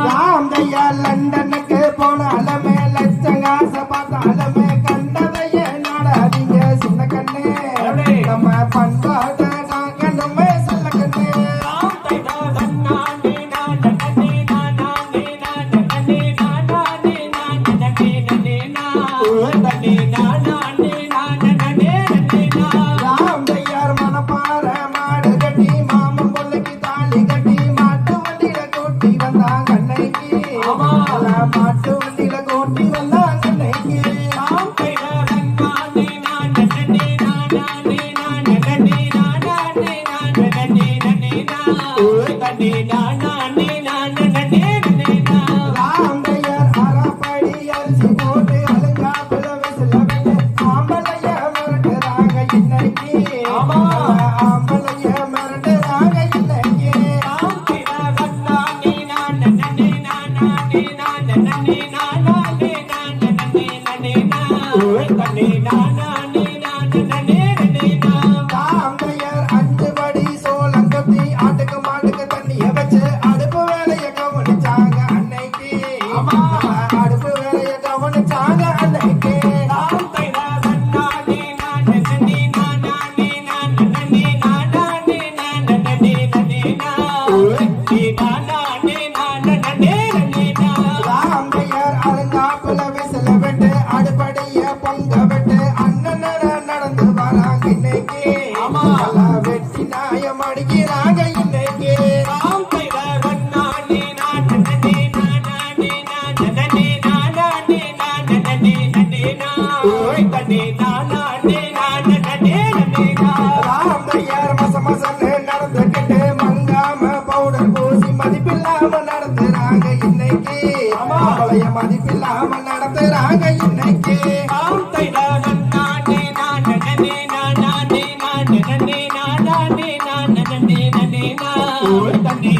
ராமையா லண்டனுக்கு போனாலுமே லட்சம் காசை பார்த்தாலுமே கண்டதையே நாடாதீங்க சின்ன கண்ணு நம்ம பண்பாட்டை காக்கணுமே சொல்ல கண்ணு ராமையார் மனப்பாற மாடு கட்டி மாமன் பொல்லுக்கு தாலி கட்டி மாட்டு வண்டியில கூட்டி வந்தான் கண்ணைக்கு மாட்டு வண்டியில கூட்டி வந்தான் கண்ணைக்கு ராமையார் அரைப்படி அரிசி போட்டு அழுங்காப்புல விசில விட்டு ஆம்பளைய மிரட்டுறாங்க இன்னைக்கு ஆம்பளைய மிரட்டுறாங்க இன்னைக்கு ராமையார் 5 படி சோளம் கொத்தி ஆட்டுக்கு மாட்டுக்கு தண்ணிய வச்சு அடுப்பு வேலைய கவனிச்சாங்க அன்னைக்கு அடுப்பு வேலைய கவனிச்சாங்க அன்னைக்கு ராமையார் அழுங்காப்புல விசில விட்டு அடுப்படிய பொங்க விட்டு அண்ணன் நடந்து வராங்க இன்னைக்கு வெட்டி நாயம் அடிக்கிறாங்க இன்னைக்கு ராமையார் மசமசன்னு நடந்துக்கிட்டு மங்காம பவுடர் பூசி மதிப்பில்லாம நடந்துறாங்க இன்னைக்கு பழைய மதிப்பில்லாம நடந்துறாங்க இன்னைக்கு தண்ணி